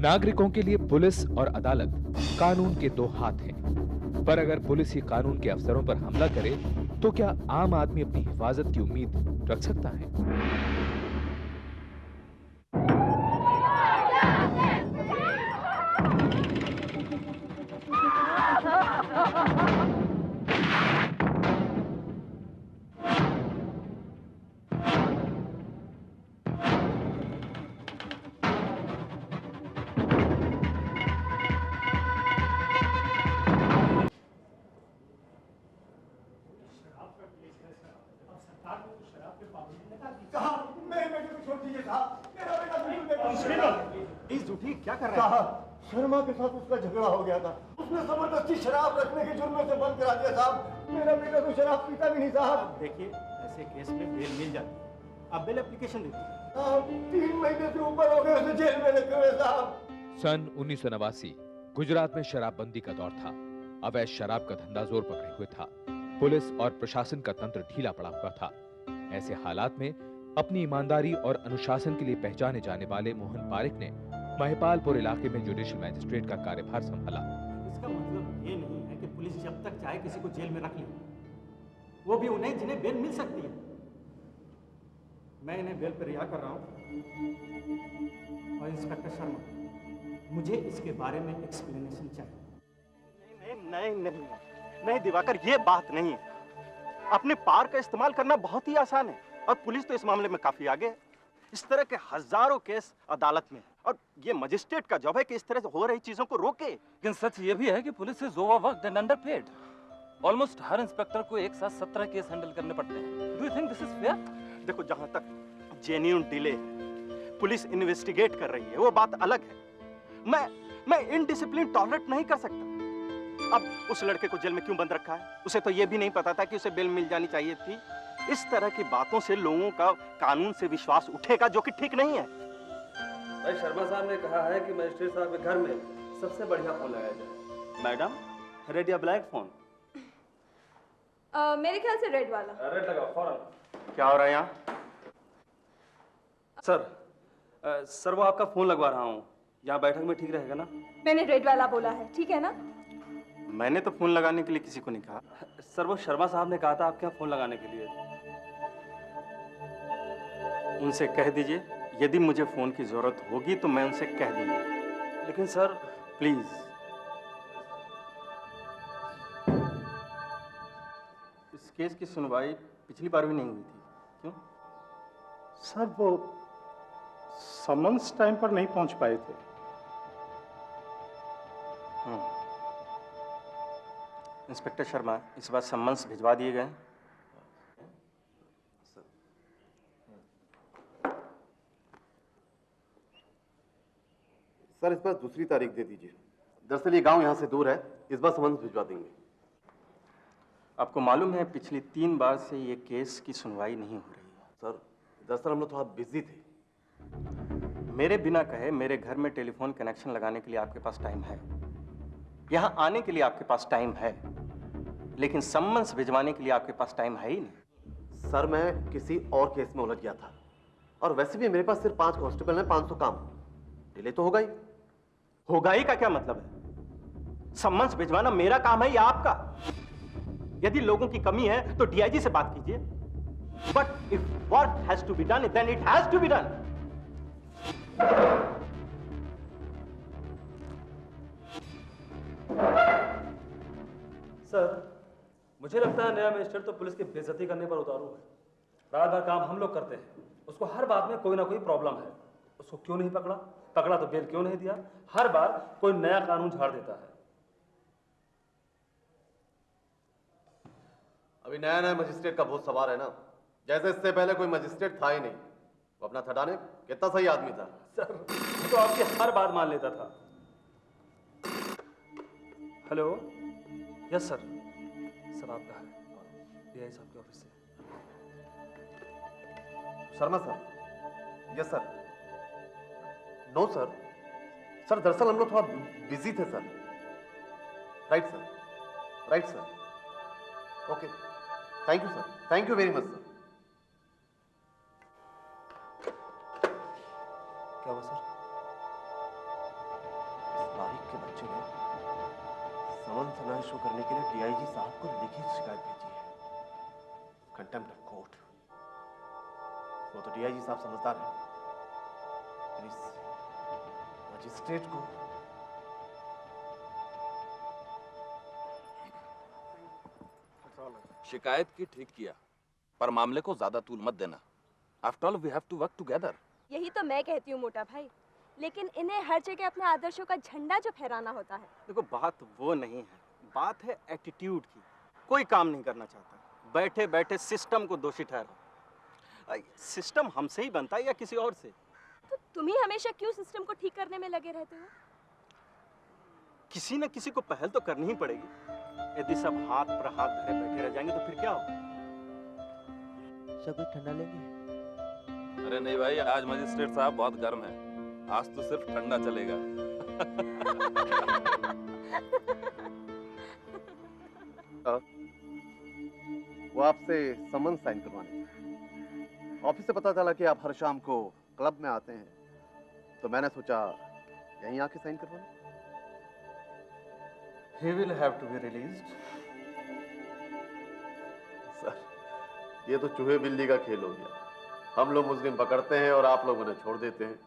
नागरिकों के लिए पुलिस और अदालत कानून के दो हाथ हैं। पर अगर पुलिस ही कानून के अफसरों पर हमला करे तो क्या आम आदमी अपनी हिफाजत की उम्मीद रख सकता है? क्या कर रहे हैं? शर्मा के साथ उसका झगड़ा हो गया था। उसने जबरदस्ती शराब रखने के जुर्म में से बंद करा दिया साहब। मेरा बेटा तो शराब पीता भी नहीं साहब। देखिए, ऐसे केस में बेल मिल जाती है। आप बेल एप्लीकेशन दीजिए। 3 महीने से ऊपर हो गए उसे जेल में रखे हुए साहब। सन 1989 गुजरात में शराबबंदी का दौर था। अवैध शराब का धंधा जोर पकड़े हुए था। पुलिस और प्रशासन का तंत्र ढीला पड़ा हुआ था। ऐसे हालात में अपनी ईमानदारी और अनुशासन के लिए पहचाने जाने वाले मोहन पारेख ने महिपालपुर इलाके में जुडिशियल मैजिस्ट्रेट का कार्यभार संभाला। इसका मतलब ये नहीं है कि पुलिस जब तक चाहे किसी को जेल में रख ले, वो भी उन्हें जिन्हें बेल मिल सकती है। मैं इन्हें बेल पर रिहा कर रहा हूं। और इंस्पेक्टर शर्मा, मुझे इसके बारे में एक्सप्लेनेशन चाहिए। नहीं दिवाकर, ये बात नहीं है। अपने पावर का इस्तेमाल करना बहुत ही आसान है और पुलिस तो इस मामले में काफी आगे है। इस तरह के हजारों केस अदालत में और ये मजिस्ट्रेट का जॉब है कि इस तरह से हो रही चीजों को रोके। लेकिन सच ये भी है कि police is overworked and underpaid. Almost हर इंस्पेक्टर को एक साथ 17 केस हैंडल करने पड़ते हैं। Do you think this is fair? देखो, जहां तक जेन्युइन डिले है, पुलिस इन्वेस्टिगेट कर रही है, वो बात अलग है। मैं इनडिसिप्लिन टॉलरेट नहीं कर सकता। अब उस लड़के को जेल में क्यों बंद रखा है? उसे तो ये भी नहीं पता था कि उसे बेल मिल जानी चाहिए थी। इस तरह की बातों से लोगों का कानून से विश्वास उठेगा, जो कि ठीक नहीं है। भाई, शर्मा साहब ने कहा है कि मजिस्ट्रेट साहब के घर में सबसे बढ़िया फोन लगाया जाए। मैडम, रेड या ब्लैक फोन? मेरे ख्याल से रेड वाला। रेड लगाओ फौरन। क्या हो रहा है यहाँ? सर वो आपका फोन लगवा रहा हूँ। यहाँ बैठक में ठीक रहेगा ना? मैंने रेड वाला बोला है, ठीक है ना? मैंने तो फोन लगाने के लिए किसी को नहीं कहा। सर वो शर्मा साहब ने कहा था आपके यहाँ फोन लगाने के लिए। उनसे कह दीजिए, यदि मुझे फोन की जरूरत होगी तो मैं उनसे कह दूंगा। लेकिन सर प्लीज। इस केस की सुनवाई पिछली बार भी नहीं हुई थी, क्यों? सर वो समन्स टाइम पर नहीं पहुंच पाए थे। इंस्पेक्टर शर्मा, इस बार सम्मन्स भिजवा दिए गए? सर, इस बार दूसरी तारीख दे दीजिए। दरअसल ये गांव यहाँ से दूर है, इस बार समन्स भिजवा देंगे। आपको मालूम है पिछली 3 बार से ये केस की सुनवाई नहीं हो रही है। सर, दरअसल हम लोग थोड़ा बिजी थे। मेरे बिना कहे मेरे घर में टेलीफोन कनेक्शन लगाने के लिए आपके पास टाइम है, यहाँ आने के लिए आपके पास टाइम है, लेकिन सम्मन्स भिजवाने के लिए आपके पास टाइम है ही नहीं। सर, मैं किसी और केस में उलझ गया था और वैसे भी मेरे पास सिर्फ 5 कांस्टेबल हैं, 500 काम। डिले तो होगा ही। होगा ही का क्या मतलब है? सम्मन्स भिजवाना मेरा काम है या आपका? यदि लोगों की कमी है तो डीआईजी से बात कीजिए। But if work has to be done, then it has to be done. Sir, मुझे लगता है नया मजिस्ट्रेट तो पुलिस की बेइज्जती करने पर उतारू है। रात भर काम हम लोग करते हैं, उसको हर बात में कोई ना कोई प्रॉब्लम है। उसको क्यों नहीं पकड़ा? पकड़ा तो बेल क्यों नहीं दिया? हर बार कोई नया कानून झाड़ देता है। अभी नया नया मजिस्ट्रेट का बहुत सवार है ना, जैसे इससे पहले कोई मजिस्ट्रेट था ही नहीं। वो अपना थटाने कितना सही आदमी था। सर, वो तो आपकी हर बात मान लेता था। Hello, yes sir. सर आप कहाँ हैं? डीआई साहब के ऑफिस से। Sharma sir? Yes sir. No sir. Sir, दरअसल हम लोग थोड़ा बिजी थे sir. Right sir, right sir. Okay, thank you sir, thank you very much sir. क्या हुआ सर? के बच्चे ने समन सुना इशू करने के लिए डीआईजी साहब को लिखित शिकायत भेजी है, कंटेम्प्ट ऑफ कोर्ट। वो तो डीआईजी साहब समझदार हैं, मजिस्ट्रेट को शिकायत की ठीक किया, पर मामले को ज्यादा तूल मत देना। After all we have to work together. यही तो मैं कहती हूँ मोटा भाई, लेकिन इन्हें हर जगह अपने आदर्शों का झंडा जो फहराना होता है। देखो बात वो नहीं है, बात है एटीट्यूड की। कोई काम नहीं करना चाहता, बैठे बैठे सिस्टम को दोषी ठहरा। सिस्टम हमसे ही बनता है या किसी और से? तो तुम ही हमेशा क्यों सिस्टम को ठीक करने में लगे रहते हो? किसी न किसी को पहल तो करनी ही पड़ेगी। यदि सब हाथ पर हाथ धरे बैठे रह जाएंगे तो फिर क्या होगा? सब कुछ ठंडा लेंगे? अरे नहीं भाई, आज मजिस्ट्रेट साहब बहुत गर्म है, आज तो सिर्फ ठंडा चलेगा। वो आपसे समन साइन करवाने थे। ऑफिस से पता चला कि आप हर शाम को क्लब में आते हैं, तो मैंने सोचा यहीं आके साइन करवाना। He will have to be released. Sir, ये तो चूहे बिल्ली का खेल हो गया। हम लोग मुजरिम पकड़ते हैं और आप लोग उन्हें छोड़ देते हैं।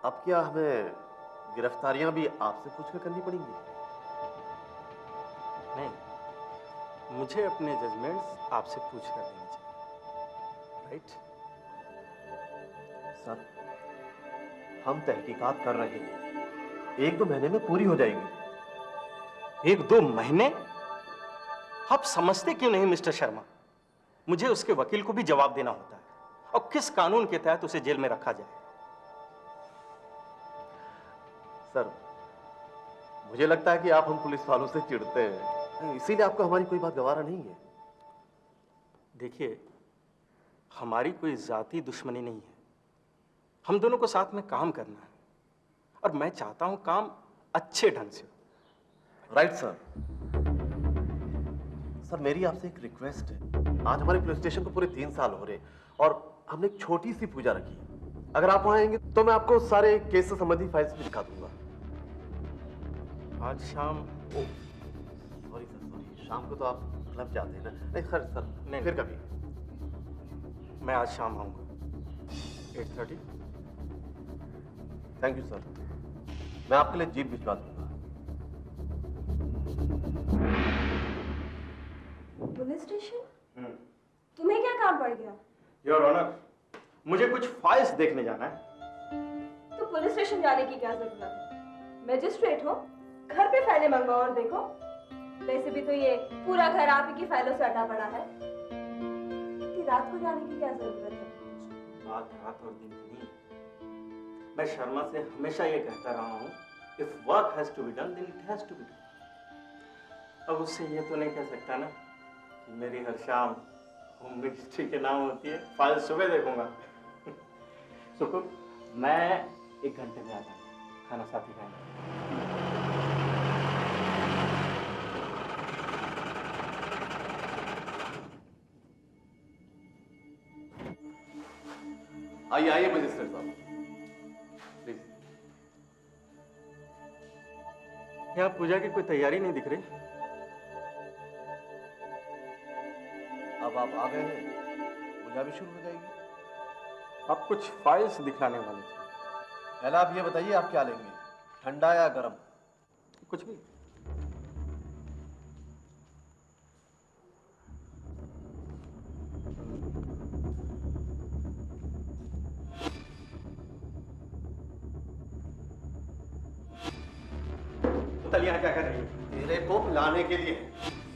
अब क्या हमें गिरफ्तारियां भी आपसे पूछकर करनी पड़ेंगी? नहीं, मुझे अपने जजमेंट्स आपसे पूछ कर देने चाहिए, राइट? सर, हम तहकीकात कर रहे हैं, 1-2 महीने में पूरी हो जाएगी। 1-2 महीने? आप समझते क्यों नहीं मिस्टर शर्मा? मुझे उसके वकील को भी जवाब देना होता है, और किस कानून के तहत उसे जेल में रखा जाए। सर, मुझे लगता है कि आप हम पुलिस वालों से चिढ़ते हैं, इसीलिए आपको हमारी कोई बात गवारा नहीं है। देखिए, हमारी कोई जाती दुश्मनी नहीं है, हम दोनों को साथ में काम करना है, और मैं चाहता हूं काम अच्छे ढंग से। Right sir. सर, मेरी आपसे एक रिक्वेस्ट है। आज हमारे पुलिस स्टेशन को पूरे 3 साल हो रहे और हमने एक छोटी सी पूजा रखी है। अगर आप वहां आएंगे तो मैं आपको सारे केस से संबंधित फाइल्स भी दिखा दूंगा। आज शाम? सॉरी सर, सॉरी, शाम को तो आप क्लब जाते हैं ना? नहीं खैर सर, नहीं, फिर कभी। मैं आज शाम आऊंगा 8:30। थैंक यू सर, मैं आपके लिए जीप भिजवा दूंगा। Police station? तुम्हें क्या काम पड़ गया? योर ऑनर, मुझे कुछ फाइल्स देखने जाना है। तो पुलिस स्टेशन जाने की क्या जरूरत है? मैजिस्ट्रेट हो, घर पे फाइलें मंगवाओ और देखो। वैसे भी तो ये पूरा घर आप ही की फाइलों से अटा पड़ा है, इतनी रात को जाने की क्या जरूरत है? बात रात और दिन की नहीं। मैं शर्मा से हमेशा ये कहता रहा हूँ, if work has to be done, then it has to be done। अब उससे ये तो नहीं कह सकता ना कि मेरी हर शाम होम मिनिस्ट्री के नाम होती है, फाइल सुबह देखूंगा। सुकुर, मैं 1 घंटे में आता हूँ, खाना साथ ही खाएंगे। आइए आइए मजिस्ट्रेट साहब, प्लीज। यहाँ पूजा की कोई तैयारी नहीं दिख रही। अब आप आ गए हैं, पूजा भी शुरू हो जाएगी। आप कुछ फाइल्स दिखाने वाले थे। पहले आप ये बताइए, आप क्या लेंगे, ठंडा या गर्म? कुछ भी। तलिया क्या कर रही है? तेरे को लाने के लिए।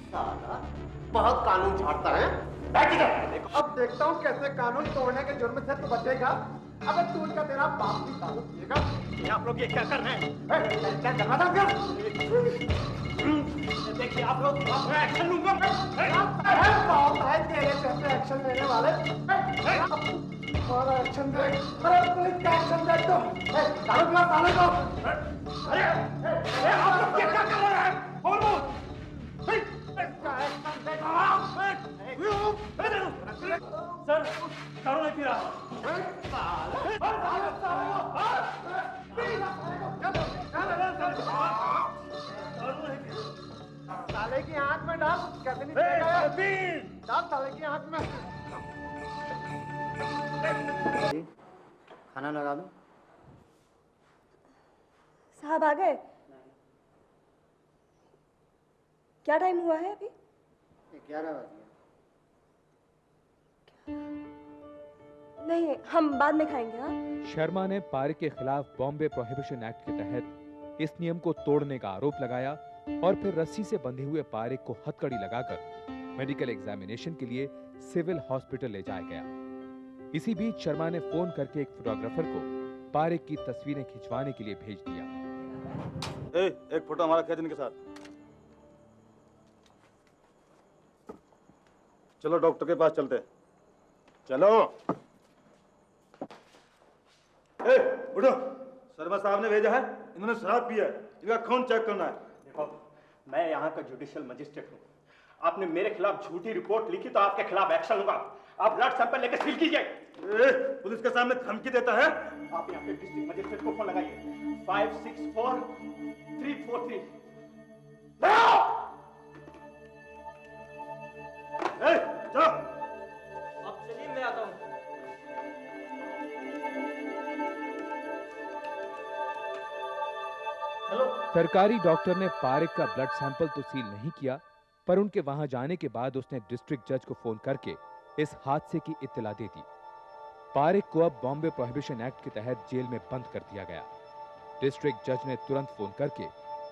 साला बहुत कानून झाड़ता है। बैठ इधर। अब देखता हूँ कैसे कानून तोड़ने के जुर्म से तू बचेगा। अबे तू उनका तेरा बाप भी दारू पिएगा। ये आप लोग ये क्या कर रहे हैं? क्या करना था क्या? देखिए आप लोग, मैं एक्शन लूंगा। बहुत है तेरे जैसे एक्शन लेने वाले। और एक्शन दे। अरे पुलिस का एक्शन दे तो। दारू पिला साले को। अरे आप लोग ये क्या कर रहे हैं? और वो सर, दारू नहीं पी रहा। डाल साले की आंख में। खाना लगा दो। साहब आ गए? क्या टाइम हुआ है अभी? 11 बज गया। नहीं, हम बाद में खाएंगे। हाँ, शर्मा ने पारिक के खिलाफ बॉम्बे प्रोहिबिशन एक्ट के तहत इस नियम को तोड़ने का आरोप लगाया और फिर रस्सी से बंधे हुए पारिक को हथकड़ी लगाकर मेडिकल एग्जामिनेशन के लिए सिविल हॉस्पिटल ले जाया गया। इसी बीच शर्मा ने फोन करके एक फोटोग्राफर को पारिक की तस्वीरें खिंचवाने के लिए भेज दिया। एक फोटो हमारा खींच इनके साथ। चलो डॉक्टर के पास चलते। चलो। उठो। शर्मा साहब ने भेजा है, इन्होंने शराब पिया है, इनका खून चेक करना है। देखो, मैं यहाँ का जुडिशियल मजिस्ट्रेट हूँ। आपने मेरे खिलाफ झूठी रिपोर्ट लिखी तो आपके खिलाफ एक्शन होगा। आप ब्लड सैंपल लेकर सील कीजिए। पुलिस के सामने धमकी देता है। आप यहाँ पे डिस्ट्रिक्ट मजिस्ट्रेट को फोन लगाइए। 564343। जाओ। आप चलिए, मैं आता हूँ। सरकारी डॉक्टर ने पारिक का ब्लड सैंपल तो सील नहीं किया, पर उनके वहां जाने के बाद उसने डिस्ट्रिक्ट जज को फोन करके इस हादसे की इत्तला दे दी। पारिक को अब बॉम्बे प्रोहिबिशन एक्ट के तहत जेल में बंद कर दिया गया। डिस्ट्रिक्ट जज ने तुरंत फोन करके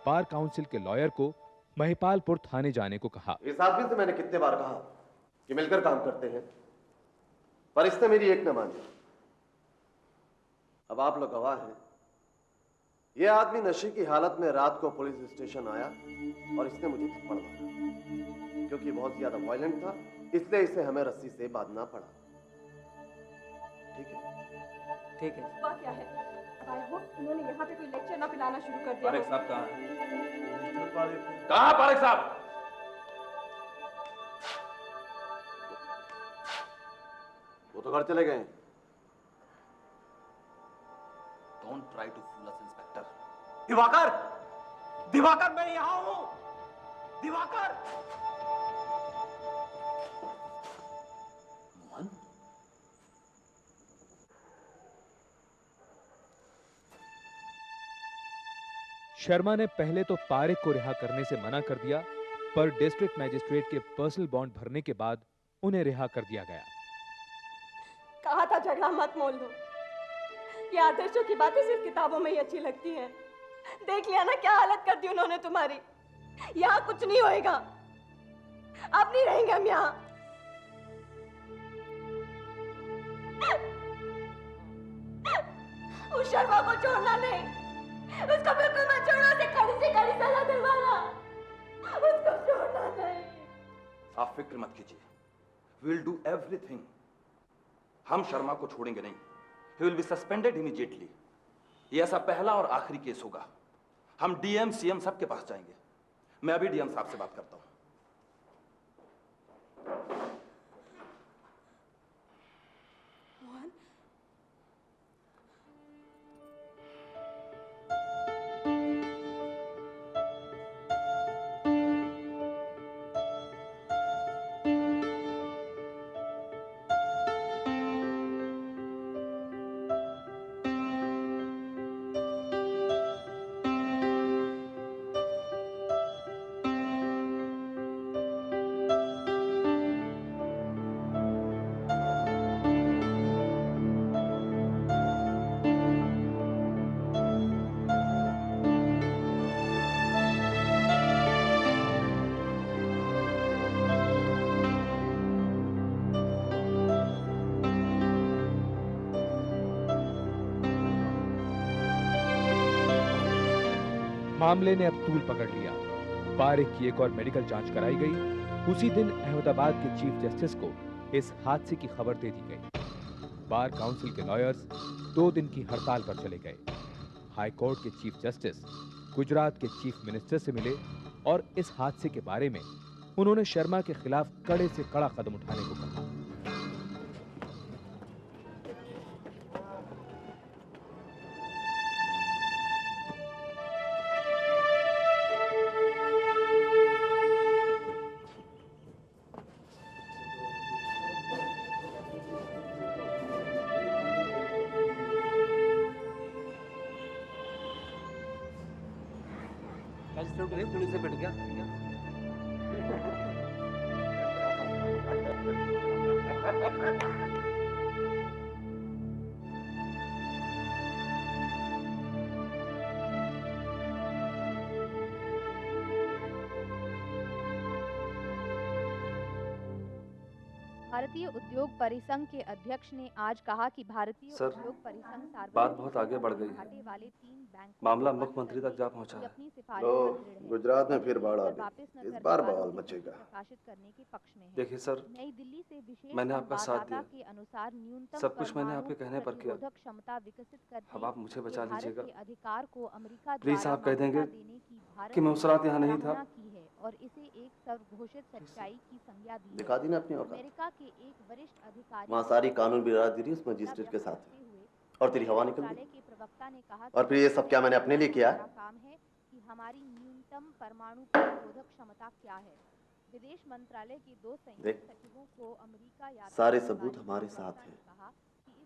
बार काउंसिल के लॉयर को महिपालपुर थाने जाने को कहा। इस आदमी से मैंने कितने बार कहा कि मिलकर काम करते हैं, पर इसने मेरी एक न मानी। अब आप लोग गवाह हैं। यह आदमी नशे की हालत में रात को पुलिस स्टेशन आया और इसने मुझे थप्पड़ मारा। क्योंकि बहुत ज्यादा वायलेंट था, इसलिए इसे हमें रस्सी से बांधना पड़ा। ठीक है? ठीक है। हुआ क्या है? अब आई होप उन्होंने यहाँ पे कोई लेक्चर ना पिलाना शुरू कर दिया पारिक हो। साहब कहाँ हैं? कहाँ पारिक साहब? वो तो घर चले गए। Don't try to fool us, inspector. Diwakar! Diwakar, मैं यहाँ हूँ। दिवाकर! मोहन? शर्मा ने पहले तो पारिक को रिहा करने से मना कर दिया, पर डिस्ट्रिक्ट मैजिस्ट्रेट के पर्सनल बॉन्ड भरने के बाद उन्हें रिहा कर दिया गया। कहा था झगड़ा मत मोल दो। ये आदर्शों की बातें सिर्फ किताबों में ही अच्छी लगती हैं। देख लिया ना क्या हालत कर दी उन्होंने तुम्हारी। यहाँ कुछ नहीं होएगा। अब नहीं रहेंगे हम यहाँ। उस शर्मा को छोड़ना नहीं, उसको बिल्कुल मत छोड़ो। उसे कड़ी से कड़ी सजा दिलवाना, उसको छोड़ना नहीं। आप फिक्र मत कीजिए। We'll do everything. हम शर्मा को छोड़ेंगे नहीं। He will be suspended immediately. ये ऐसा पहला और आखिरी केस होगा। हम डीएम सीएम सबके पास जाएंगे। मैं अभी डीएम साहब से बात करता हूं। मोहन, मामले ने अब तूल पकड़ लिया। पारिक की एक और मेडिकल जांच कराई गई। उसी दिन अहमदाबाद के चीफ जस्टिस को इस हादसे की खबर दे दी गई। बार काउंसिल के लॉयर्स 2 दिन की हड़ताल पर चले गए। हाई कोर्ट के चीफ जस्टिस गुजरात के चीफ मिनिस्टर से मिले और इस हादसे के बारे में उन्होंने शर्मा के खिलाफ कड़े से कड़ा कदम उठाने को कहा। मजिस्ट्रेट नहीं पुलिस से पिट गया। भारतीय उद्योग परिसंघ के अध्यक्ष ने आज कहा कि भारतीय सर, उद्योग परिसंघ बात बहुत आगे बढ़ गई है। वाले 3 बैंक मामला मुख्यमंत्री तक जा पहुंचा है। लो, गुजरात में फिर बाढ़ आ गई। इस बार बवाल मचेगा। प्रकाशित करने के पक्ष में है। देखिए सर, नई दिल्ली से विशेष मैंने आपका साथ दिया। के अनुसार न्यूनतम सब कुछ मैंने आपके कहने पर किया। क्षमता विकसित करने अब आप मुझे बचा लीजिएगा। अधिकार को अमेरिका प्लीज आप कह देंगे कि मैं उस रात यहाँ नहीं था। और इसे एक सर्वघोषित सच्चाई की संज्ञा दी। दिखा दी ना अपनी औकात। अमेरिका के एक वरिष्ठ अधिकारी वहाँ सारी कानून बिरादरी उस मजिस्ट्रेट के साथ है और तेरी हवा निकल गई। के प्रवक्ता ने कहा और फिर ये सब क्या मैंने अपने लिए किया? काम है कि हमारी न्यूनतम परमाणु प्रतिरोधक क्षमता क्या है। विदेश मंत्रालय के 2 संयुक्त सचिवों को अमेरिका यात्रा सारे सबूत हमारे साथ हैं।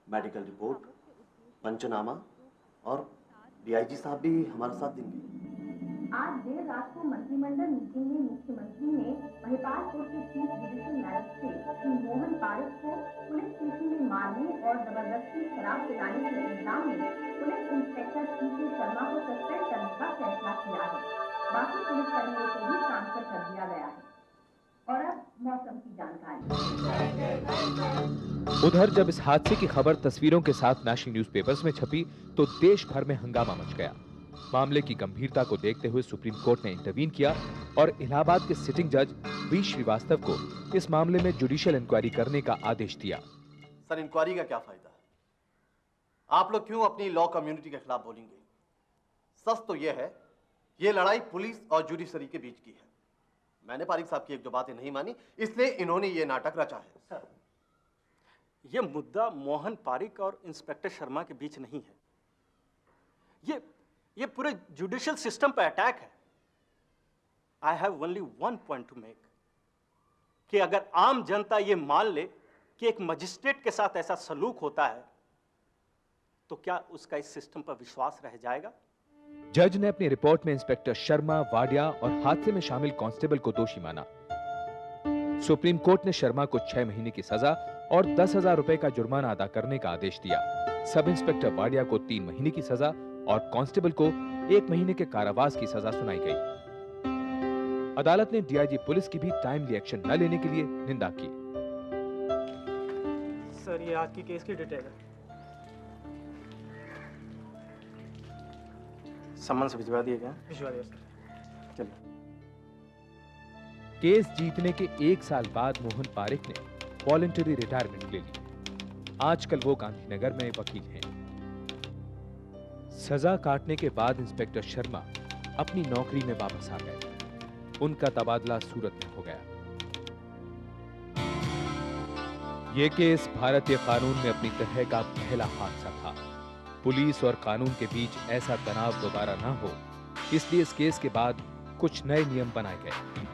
मेडिकल रिपोर्ट, पंचनामा और डीआईजी साहब भी हमारा साथ देंगे। आज देर रात को मंत्रिमंडल मीटिंग में मुख्यमंत्री ने महिपालपुर के chief judicial magistrate Shri Mohan Parik को पुलिस स्टेशन में मारने और जबरदस्ती शराब पिलाने के इल्जाम में पुलिस इंस्पेक्टर पीके शर्मा को सस्पेंड करने का फैसला किया है। बाकी पुलिसकर्मियों को भी ट्रांसफर कर दिया गया है। और अब मौसम की जानकारी। उधर जब इस हादसे की खबर तस्वीरों के साथ नेशनल न्यूज़पेपर्स में छपी तो देश भर में हंगामा मच गया। मामले की गंभीरता को देखते हुए सुप्रीम कोर्ट ने इंटरवीन किया और इलाहाबाद के सिटिंग जज वी श्रीवास्तव को इस मामले में जुडिशियल इंक्वायरी करने का आदेश दिया। सर, इंक्वायरी का क्या फायदा? आप लोग क्यों अपनी लॉ कम्युनिटी के खिलाफ बोलेंगे? सच तो यह है, ये लड़ाई पुलिस और जुडिशरी के बीच की है। मैंने पारिक साहब की 1-2 बातें नहीं मानी, इसलिए इन्होंने ये नाटक रचा है। सर, ये मुद्दा मोहन पारिक और इंस्पेक्टर शर्मा के बीच नहीं है। ये पूरे जुडिशियल सिस्टम पर अटैक है। I have only one point two make कि अगर आम जनता ये मान ले कि एक मजिस्ट्रेट के साथ ऐसा सलूक होता है तो क्या उसका इस सिस्टम पर विश्वास रह जाएगा? जज ने अपनी रिपोर्ट में इंस्पेक्टर शर्मा, वाडिया और हादसे में शामिल कांस्टेबल को दोषी माना। सुप्रीम कोर्ट ने शर्मा को 6 महीने की सजा और 10,000 रुपए का जुर्माना अदा करने का आदेश दिया। सब इंस्पेक्टर वाडिया को 3 महीने की सजा और कांस्टेबल को 1 महीने के कारावास की सजा सुनाई गई। अदालत ने डीआईजी पुलिस की भी टाइमली एक्शन न लेने के लिए निंदा की। सर, ये आज की केस की डिटेल है। सम्मन से भिजवा दिए गए? भिजवा दिया सर। चलिए। केस जीतने के 1 साल बाद मोहन पारिक ने वॉलंटरी रिटायरमेंट ले ली। आजकल वो गांधीनगर में वकील हैं। सजा काटने के बाद इंस्पेक्टर शर्मा अपनी नौकरी में वापस आ गए। उनका तबादला सूरत में हो गया। ये केस भारतीय कानून में अपनी तरह का पहला हादसा था। पुलिस और कानून के बीच ऐसा तनाव दोबारा ना हो, इसलिए इस केस के बाद कुछ नए नियम बनाए गए।